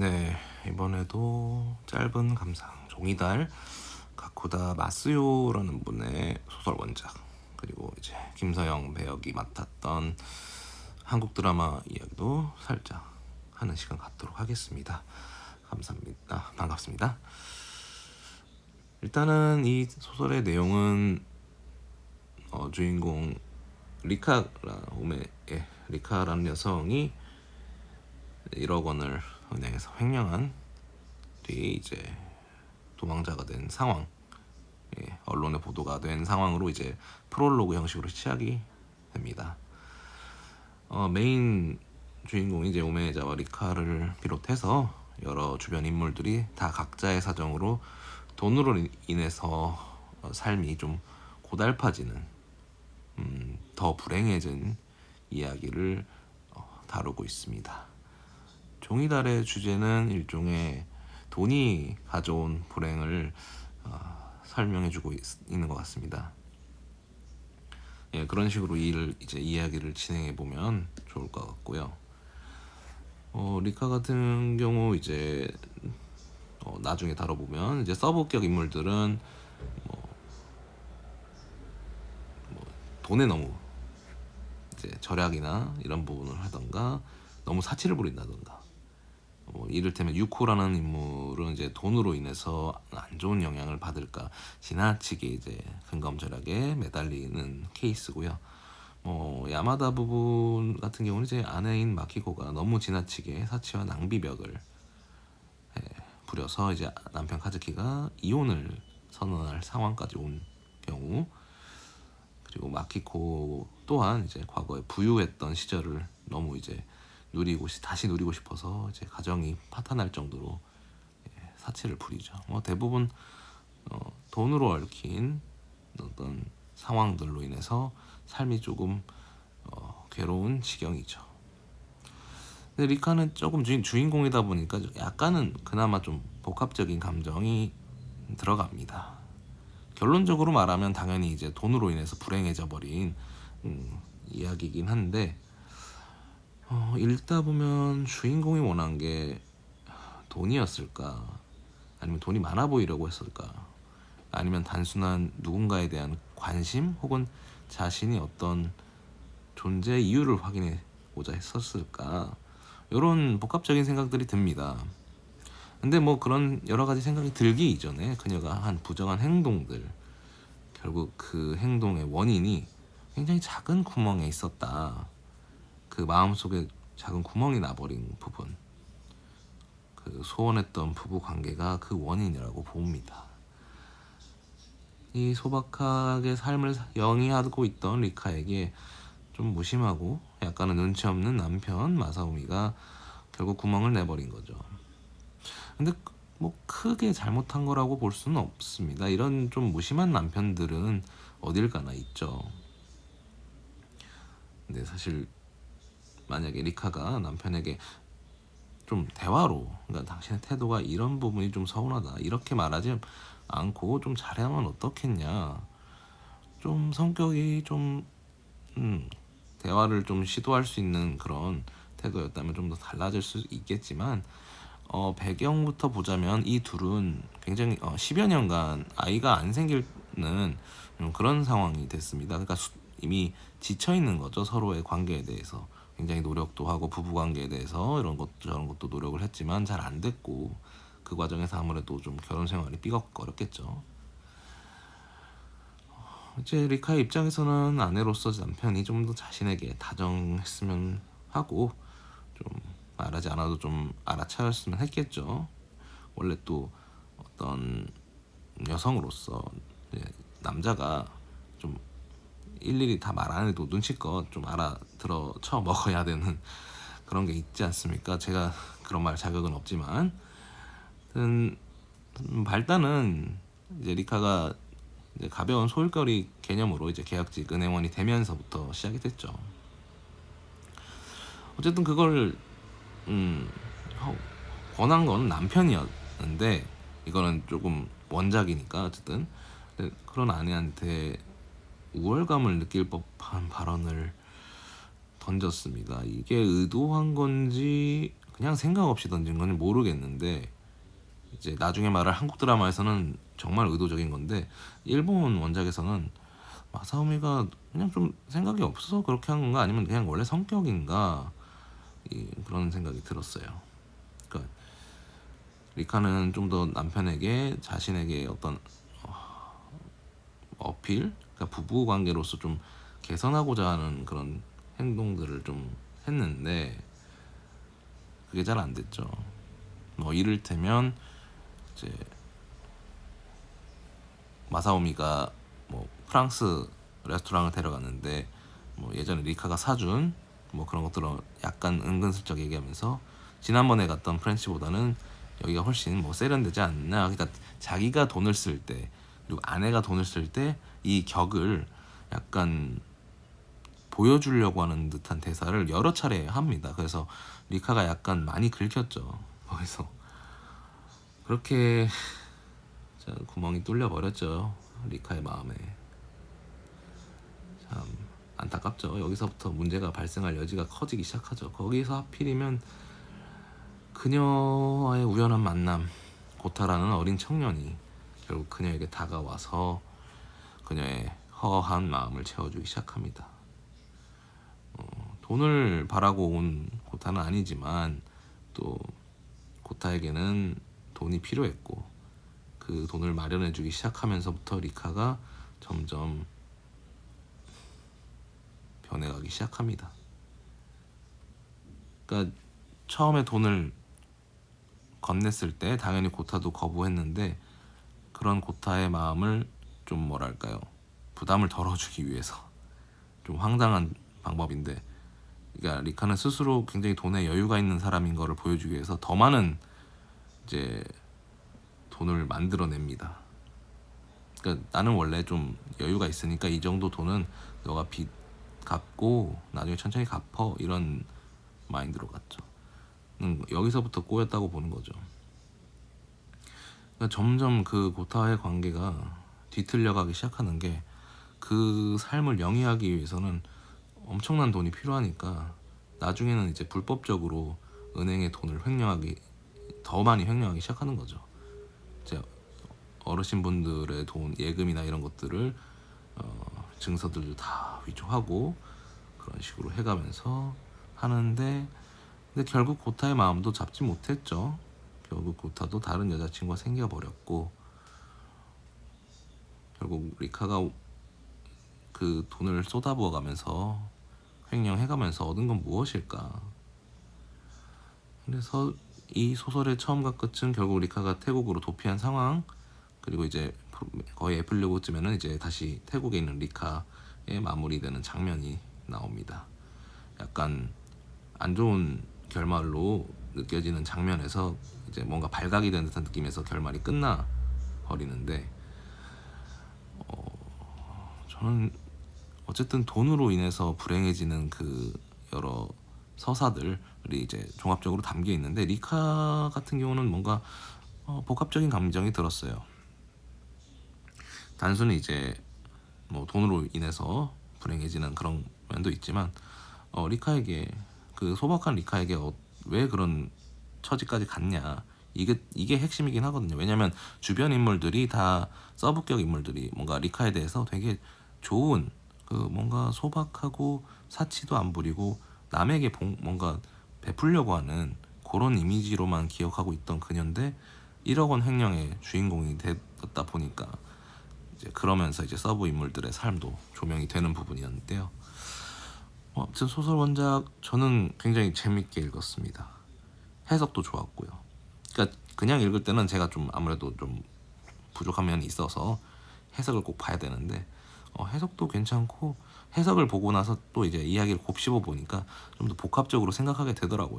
네, 이번에도 짧은 감상, 종이달, 가쿠다 마스요라는 분의 소설 원작, 그리고 이제 김서영 배역이 맡았던 한국 드라마 이야기도 살짝 하는 시간 갖도록 하겠습니다. 감사합니다. 반갑습니다. 일단은 이 소설의 내용은 주인공 리카라는 여성이 1억 원을 은행에서 횡령한 뒤 이제 도망자가 된 상황, 언론에 보도가 된 상황으로 이제 프롤로그 형식으로 시작이 됩니다. 메인 주인공이 이제 오메자와 리카를 비롯해서 여러 주변 인물들이 다 각자의 사정으로 돈으로 인해서 삶이 좀 고달파지는, 더 불행해진 이야기를 다루고 있습니다. 종이달의 주제는 일종의 돈이 가져온 불행을 설명해주고 있는 것 같습니다. 예, 그런 식으로 이제 이야기를 진행해 보면 좋을 것 같고요. 리카 같은 경우 이제 나중에 다뤄보면 이제 서브격 인물들은 돈에 너무 이제 절약이나 이런 부분을 하던가 너무 사치를 부린다던가, 이를테면 유코라는 인물은 이제 돈으로 인해서 안 좋은 영향을 받을까 지나치게 이제 근검절약에 매달리는 케이스고요. 야마다 부분 같은 경우는 이제 아내인 마키코가 너무 지나치게 사치와 낭비벽을 부려서 이제 남편 카즈키가 이혼을 선언할 상황까지 온 경우, 그리고 마키코 또한 이제 과거에 부유했던 시절을 너무 이제 다시 누리고 싶어서 이제 가정이 파탄날 정도로 사치를 부리죠. 대부분 돈으로 얽힌 어떤 상황들로 인해서 삶이 조금 괴로운 지경이죠. 근데 리카는 조금 주인공이다 보니까 약간은 그나마 좀 복합적인 감정이 들어갑니다. 결론적으로 말하면 당연히 이제 돈으로 인해서 불행해져 버린 이야기이긴 한데, 읽다 보면 주인공이 원한 게 돈이었을까? 아니면 돈이 많아 보이려고 했을까? 아니면 단순한 누군가에 대한 관심 혹은 자신이 어떤 존재 이유를 확인해보자 했었을까? 이런 복합적인 생각들이 듭니다. 근데 그런 여러 가지 생각이 들기 이전에 그녀가 한 부정한 행동들, 결국 그 행동의 원인이 굉장히 작은 구멍에 있었다. 그 마음속에 작은 구멍이 나버린 부분, 그 소원했던 부부 관계가 그 원인이라고 봅니다. 이 소박하게 삶을 영위하고 있던 리카에게 좀 무심하고 약간은 눈치 없는 남편 마사오미가 결국 구멍을 내버린 거죠. 근데 크게 잘못한 거라고 볼 수는 없습니다. 이런 좀 무심한 남편들은 어딜 가나 있죠. 근데 사실 만약에 리카가 남편에게 좀 대화로, 그러니까 당신의 태도가 이런 부분이 좀 서운하다 이렇게 말하지 않고 좀 잘하면 어떻겠냐, 좀 성격이 좀 대화를 좀 시도할 수 있는 그런 태도였다면 좀 더 달라질 수 있겠지만, 배경부터 보자면 이 둘은 굉장히 10여 년간 아이가 안 생기는 그런 상황이 됐습니다. 그러니까 이미 지쳐 있는 거죠. 서로의 관계에 대해서 굉장히 노력도 하고 부부 관계에 대해서 이런 것도 저런 것도 노력을 했지만 잘 안 됐고, 그 과정에서 아무래도 좀 결혼 생활이 삐걱거렸겠죠. 이제 리카의 입장에서는 아내로서 남편이 좀 더 자신에게 다정했으면 하고, 좀 말하지 않아도 좀 알아차렸으면 했겠죠. 원래 또 어떤 여성으로서 남자가 좀 일일이 다 말 안 해도 눈치껏 좀 알아들어 쳐 먹어야 되는 그런 게 있지 않습니까? 제가 그런 말 자격은 없지만, 발단은 이제 리카가 이제 가벼운 소일거리 개념으로 이제 계약직 은행원이 되면서부터 시작이 됐죠. 어쨌든 그걸 권한 건 남편이었는데, 이거는 조금 원작이니까 어쨌든 그런 아내한테 우월감을 느낄 법한 발언을 던졌습니다. 이게 의도한 건지 그냥 생각 없이 던진 건지 모르겠는데 이제 나중에 말할 한국 드라마에서는 정말 의도적인 건데 일본 원작에서는 마사오미가 그냥 좀 생각이 없어서 그렇게 한 건가 아니면 그냥 원래 성격인가 그런 생각이 들었어요. 그러니까 리카는 좀 더 남편에게 자신에게 어떤 어필, 그러니까 부부 관계로서 좀 개선하고자 하는 그런 행동들을 좀 했는데 그게 잘 안 됐죠. 뭐 이를테면 이제 마사오미가 뭐 프랑스 레스토랑을 데려갔는데 뭐 예전에 리카가 사준 뭐 그런 것들을 약간 은근슬쩍 얘기하면서 지난번에 갔던 프렌치보다는 여기가 훨씬 뭐 세련되지 않나. 그러니까 자기가 돈을 쓸 때 그리고 아내가 돈을 쓸 때 이 격을 약간 보여주려고 하는 듯한 대사를 여러 차례 합니다. 그래서 리카가 약간 많이 긁혔죠. 거기서 그렇게 구멍이 뚫려 버렸죠. 리카의 마음에. 참 안타깝죠. 여기서부터 문제가 발생할 여지가 커지기 시작하죠. 거기서 하필이면 그녀와의 우연한 만남, 고타라는 어린 청년이 결국 그녀에게 다가와서 그녀의 허한 마음을 채워주기 시작합니다. 돈을 바라고 온 고타는 아니지만 또 고타에게는 돈이 필요했고 그 돈을 마련해주기 시작하면서부터 리카가 점점 변해가기 시작합니다. 그러니까 처음에 돈을 건넸을 때 당연히 고타도 거부했는데 그런 고타의 마음을 좀 뭐랄까요, 부담을 덜어주기 위해서 좀 황당한 방법인데, 그러니까 리카는 스스로 굉장히 돈에 여유가 있는 사람인 거를 보여주기 위해서 더 많은 이제 돈을 만들어냅니다. 그러니까 나는 원래 좀 여유가 있으니까 이 정도 돈은 너가 빚 갚고 나중에 천천히 갚어, 이런 마인드로 갔죠. 여기서부터 꼬였다고 보는 거죠. 그러니까 점점 그 고타와의 관계가 뒤틀려가기 시작하는 게, 그 삶을 영위하기 위해서는 엄청난 돈이 필요하니까 나중에는 이제 불법적으로 은행에 돈을 횡령하기, 더 많이 횡령하기 시작하는 거죠. 이제 어르신분들의 돈, 예금이나 이런 것들을 증서들도 다 위조하고 그런 식으로 해가면서 하는데, 근데 결국 고타의 마음도 잡지 못했죠. 결국 고타도 다른 여자친구가 생겨버렸고, 결국 리카가 그 돈을 쏟아부어가면서 횡령해가면서 얻은 건 무엇일까. 그래서 이 소설의 처음과 끝은 결국 리카가 태국으로 도피한 상황, 그리고 이제 거의 에필로그쯤에는 이제 다시 태국에 있는 리카의 마무리되는 장면이 나옵니다. 약간 안 좋은 결말로 느껴지는 장면에서 이제 뭔가 발각이 된 듯한 느낌에서 결말이 끝나 버리는데, 저는 어쨌든 돈으로 인해서 불행해지는 그 여러 서사들이 이제 종합적으로 담겨 있는데, 리카 같은 경우는 뭔가 복합적인 감정이 들었어요. 단순히 이제 뭐 돈으로 인해서 불행해지는 그런 면도 있지만, 리카에게, 그 소박한 리카에게 왜 그런 처지까지 갔냐, 이게 핵심이긴 하거든요. 왜냐면 주변 인물들이 다 서브격 인물들이 뭔가 리카에 대해서 되게 좋은, 그 뭔가 소박하고 사치도 안 부리고 남에게 뭔가 베풀려고 하는 그런 이미지로만 기억하고 있던 그녀인데 1억 원 횡령의 주인공이 됐다 보니까 이제 그러면서 이제 서브 인물들의 삶도 조명이 되는 부분이었는데요. 아무튼 소설 원작 저는 굉장히 재밌게 읽었습니다. 해석도 좋았고요. 그러니까 그냥 읽을 때는 제가 좀 아무래도 좀 부족한 면이 있어서 해석을 꼭 봐야 되는데, 해석도 괜찮고 해석을 보고 나서 또 이제 이야기를 곱씹어 보니까 좀 더 복합적으로 생각하게 되더라고요.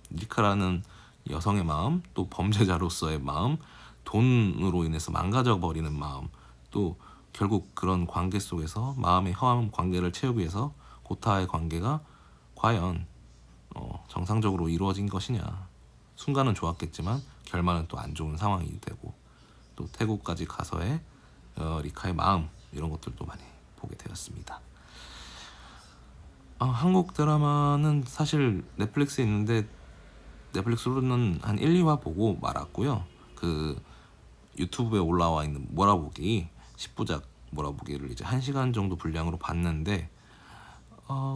리카라는 여성의 마음, 또 범죄자로서의 마음, 돈으로 인해서 망가져 버리는 마음, 또 결국 그런 관계 속에서 마음의 허한 관계를 채우기 위해서 고타와의 관계가 과연 정상적으로 이루어진 것이냐. 순간은 좋았겠지만 결말은 또 안 좋은 상황이 되고, 또 태국까지 가서의 리카의 마음, 이런 것들도 많이 보게 되었습니다. 한국 드라마는 사실 넷플릭스에 있는데 넷플릭스로는 한 1, 2화 보고 말았고요. 그 유튜브에 올라와 있는 몰아보기 10부작 몰아보기를 이제 1시간 정도 분량으로 봤는데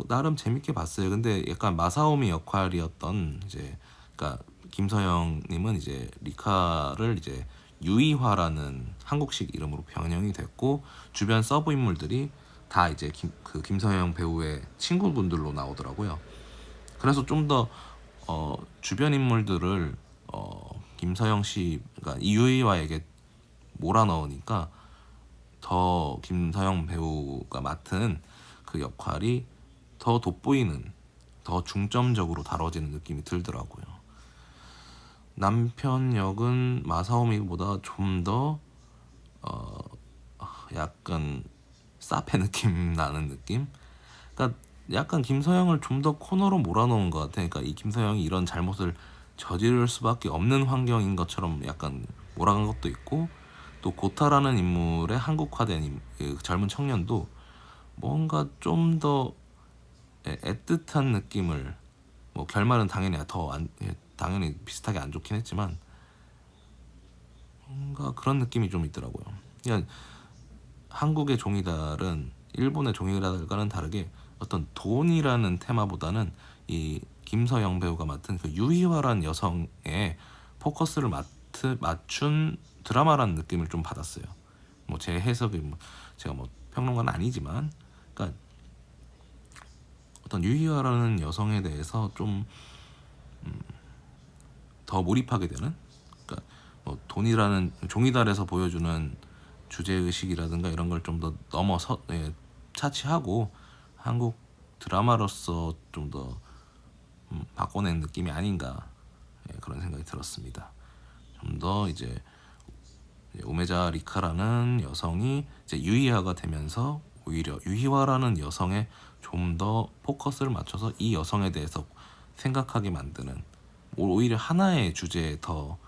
나름 재밌게 봤어요. 근데 약간 마사오미 역할이었던 이제 그러니까 김서영님은 이제 리카를 이제 유이화라는 한국식 이름으로 변형이 됐고 주변 서브 인물들이 다 이제 김서영 배우의 친구분들로 나오더라고요. 그래서 좀 더 주변 인물들을 김서영 씨 그러니까 이유이화에게 몰아넣으니까 더 김서영 배우가 맡은 그 역할이 더 돋보이는 더 중점적으로 다뤄지는 느낌이 들더라고요. 남편 역은 마사오미보다 좀 더 약간 사페 느낌 나는 느낌? 그러니까 약간 김서영을 좀 더 코너로 몰아넣은 것 같아. 그러니까 이 김서영이 이런 잘못을 저지를 수밖에 없는 환경인 것처럼 약간 몰아간 것도 있고 또 고타라는 인물의 한국화된 그 젊은 청년도 뭔가 좀 더 애틋한 느낌을 뭐 결말은 당연히 당연히 비슷하게 안 좋긴 했지만 뭔가 그런 느낌이 좀 있더라고요. 그냥 한국의 종이달은 일본의 종이달과는 다르게 어떤 돈이라는 테마보다는 이 김서영 배우가 맡은 그 유희화란 여성의 포커스를 맞춘 드라마라는 느낌을 좀 받았어요. 뭐 제 해석이 제가 뭐 평론가는 아니지만, 그러니까 어떤 유희화라는 여성에 대해서 좀 더 몰입하게 되는, 그러니까 뭐 돈이라는 종이달에서 보여주는 주제 의식이라든가 이런 걸 좀 더 넘어서 차치하고 한국 드라마로서 좀 더 바꿔낸 느낌이 아닌가, 그런 생각이 들었습니다. 좀 더 이제 우메자 리카라는 여성이 이제 유희화가 되면서 오히려 유희화라는 여성에 좀 더 포커스를 맞춰서 이 여성에 대해서 생각하게 만드는, 오히려 하나의 주제에 더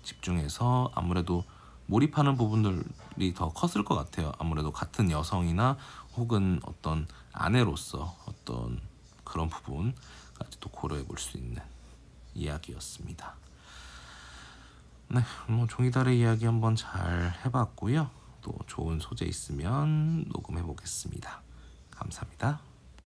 집중해서 아무래도 몰입하는 부분들이 더 컸을 것 같아요. 아무래도 같은 여성이나 혹은 어떤 아내로서 어떤 그런 부분까지 또 고려해 볼 수 있는 이야기였습니다. 네, 뭐 종이달의 이야기 한번 잘 해봤고요. 또 좋은 소재 있으면 녹음해 보겠습니다. 감사합니다.